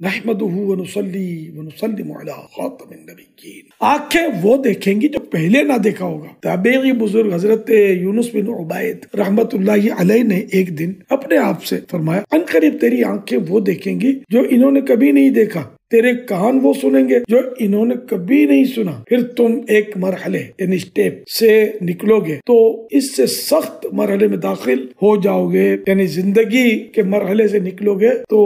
نحمدہ ونصلی ونسلم علی خاتم النبیین۔ آنکھیں وہ دیکھیں گی جو پہلے نہ دیکھا ہوگا۔ تابعی بزرگ حضرت یونس بن عبید رحمت اللہ علیہ نے ایک دن اپنے آپ سے فرمایا، ان قریب تیری آنکھیں وہ دیکھیں گی جو انہوں نے کبھی نہیں دیکھا، تیرے کان وہ سنیں گے جو انہوں نے کبھی نہیں سنا، پھر تم ایک مرحلے یعنی سٹیپ سے نکلو گے تو اس سے سخت مرحلے میں داخل ہو جاؤ گے، یعنی زندگی کے مرحلے سے نکلو گے تو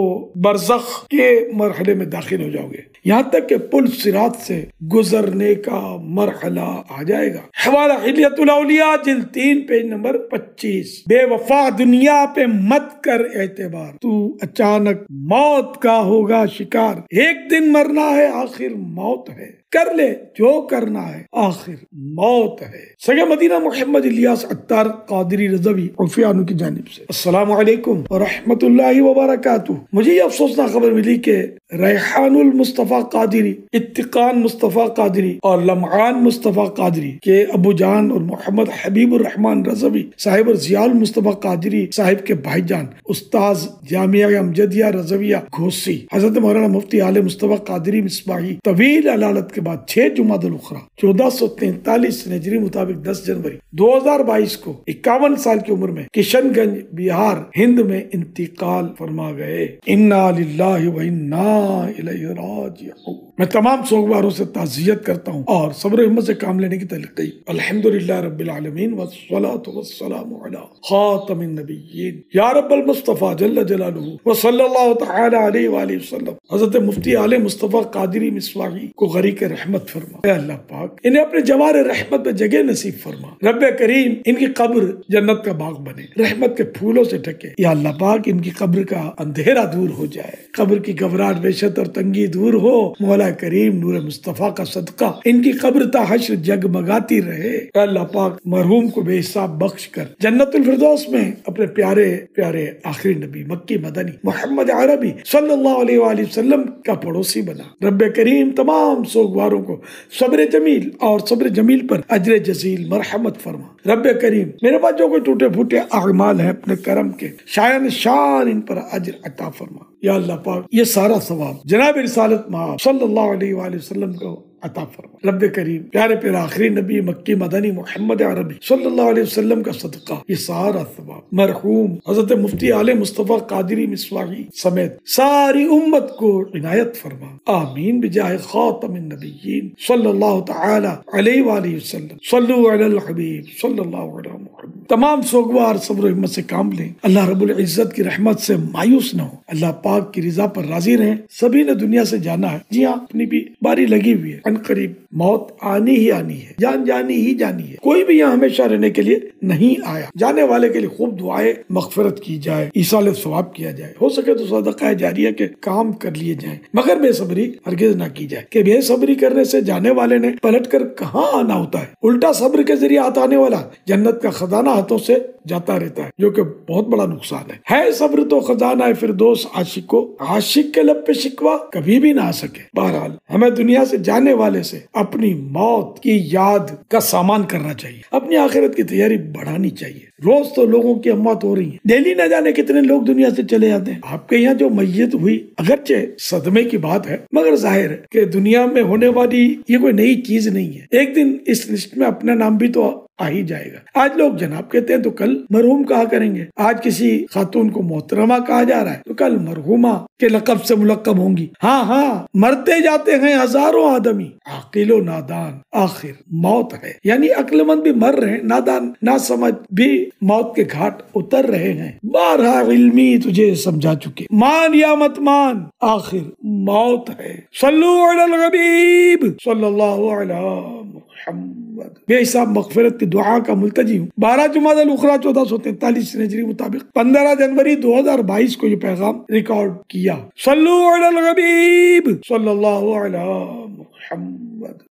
برزخ کے مرحلے میں داخل ہو جاؤ گے، یہاں تک کہ پل صراط سے گزرنے کا مرحلہ آ جائے گا۔ حوالہ حلیۃ الاولیاء جلد 3 پیج نمبر 25۔ بے وفا دنیا پہ مت کر اعتبار، تو اچانک موت کا ہوگا شکار، ایک دن مرنا ہے آخر موت ہے، کر لے جو کرنا ہے آخر موت ہے۔ سگے مدینہ محمد الیاس عطار قادری رضوی عفیہ عنہ کی جانب سے السلام علیکم ورحمۃ اللہ وبرکاتہ۔ مجھے یہ افسوسناک خبر ملی کہ ریحان المصطفیٰ قادری، اتقان مصطفیٰ قادری اور لمعان مصطفیٰ قادری کے ابو جان اور محمد حبیب الرحمن رضوی صاحب اور ضیاء المصطفیٰ قادری صاحب کے بھائی جان استاذ جامعہ امجدیہ رضویہ گھوسی حضرت مولانا مفتی عالم مصطفیٰ قادری مصباحی طویل علالت کے بعد 6 جمادی الاخری 1443 ہجری مطابق 10 جنوری 2022 کو 51 سال کی عمر میں کشن گنج بہار ہند میں انتقال فرما گئے۔ انا للہ و انا الیہ راجعون۔ میں تمام سوگواروں سے تعزیت کرتا ہوں اور صبر و ہمت سے کام لینے کی تلقین۔ الحمدللہ رب العالمین والصلاة والسلام علی خاتم النبیین یا رب المصطفیٰ جل جلالہ وصلی اللہ تعالی علیہ وآلہ وسلم۔ حضرت مفتی عالم مصطفیٰ قادری مصباحی کو غریق رحمت فرما۔ اے اللہ پاک انہیں اپنے جوار رحمت میں جگہ نصیب فرما۔ رب کریم ان کی قبر جنت کا باغ بنے، رحمت کے پھولوں سے ڈھکے۔ یا اللہ پاک ان کی قبر کا اندھیرا دور ہو جائے، قبر کی گھبراہٹ وحشت اور تنگی دور ہو۔ مولا کریم نور مصطفیٰ کا صدقہ ان کی قبر تا حشر جگمگاتی رہے۔ اے اللہ پاک مرحوم کو بے حساب بخش کر جنت الفردوس میں اپنے پیارے پیارے آخری نبی مکی مدنی محمد عربی صلی اللہ علیہ وآلہ وسلم کا پڑوسی بنا۔ رب کریم تمام سوگواروں کو صبر جمیل اور صبر جمیل پر اجر جزیل مرحمت فرما۔ رب کریم میرے پاس جو کوئی ٹوٹے پھوٹے اعمال ہیں اپنے کرم کے شایان شان ان پر اجر عطا فرما۔ یا اللہ پاک یہ سارا ثواب جناب رسالت مآب صلی اللہ علیہ وآلہ وسلم کو عطا فرما۔ رب کریم پیارے پیارے آخری نبی مکی مدنی محمد عربی صلی اللہ علیہ وسلم کا صدقہ یہ سارا ثواب مرحوم حضرت مفتی عالم مصطفیٰ قادری مصباحی سمیت ساری امت کو عنایت فرما۔ آمین بجاہ خاتم النبیین صلی اللہ تعالی علیہ وآلہ وسلم۔ صلو علی الحبیب صلی اللہ علیہ محمد۔ تمام سوگوار صبر و ہمت سے کام لیں، اللہ رب العزت کی رحمت سے مایوس نہ ہو، اللہ پاک کی رضا پر راضی رہیں۔ سبھی نے دنیا سے جانا ہے، جی ہاں اپنی بھی باری لگی ہوئی ہے، ان قریب موت آنی ہی آنی ہے، جان جانی ہی جانی ہے، کوئی بھی یہاں ہمیشہ رہنے کے لیے نہیں آیا۔ جانے والے کے لیے خوب دعائیں مغفرت کی جائے، ایصال ثواب کیا جائے، ہو سکے تو صدقہ جاریہ کے کام کر لیے جائیں، مگر بے صبری ہرگز نہ کی جائے کہ بے صبری کرنے سے جانے والے نے پلٹ کر کہاں آنا ہوتا ہے، الٹا صبر کے ذریعے آنے والا جنت کا خزانہ ہاتھوں سے جاتا رہتا ہے، جو کہ بہت بڑا نقصان ہے صبر تو خزانہ ہے فردوس عاشق کو، عاشق کے لب پہ شکوہ کبھی بھی نہ آ سکے۔ بہرحال ہمیں دنیا سے جانے والے سے اپنی موت کی یاد کا سامان کرنا چاہیے، اپنی آخرت کی تیاری بڑھانی چاہیے۔ روز تو لوگوں کی اموات ہو رہی ہیں، ڈیلی نہ جانے کتنے لوگ دنیا سے چلے جاتے ہیں۔ آپ کے یہاں جو میت ہوئی اگرچہ صدمے کی بات ہے، مگر ظاہر ہے کہ دنیا میں ہونے والی یہ کوئی نئی چیز نہیں ہے، ایک دن اس لسٹ میں اپنا نام بھی تو آ ہی جائے گا۔ آج لوگ جناب کہتے ہیں تو کل مرحوم کہا کریں گے، آج کسی خاتون کو محترمہ کہا جا رہا ہے تو کل مرحومہ کے لقب سے ملقب ہوں گی۔ ہاں مرتے جاتے ہیں ہزاروں آدمی، عاقل و نادان آخر موت ہے، یعنی عقل مند بھی مر رہے ہیں، نادان نہ سمجھ بھی موت کے گھاٹ اتر رہے ہیں۔ بارہا علمی تجھے سمجھا چکے، مان یا مت مان آخر موت ہے۔ صلو علی الحبیب صلی اللہ علیہ محمد۔ بے حساب مغفرت کی دعا کا ملتجی ہوں۔ 12 جمادی الاخری 1443 ہجری مطابق 15 جنوری 2022 کو یہ پیغام ریکارڈ کیا۔ صلو علی الحبیب صلی اللہ علیہ محمد۔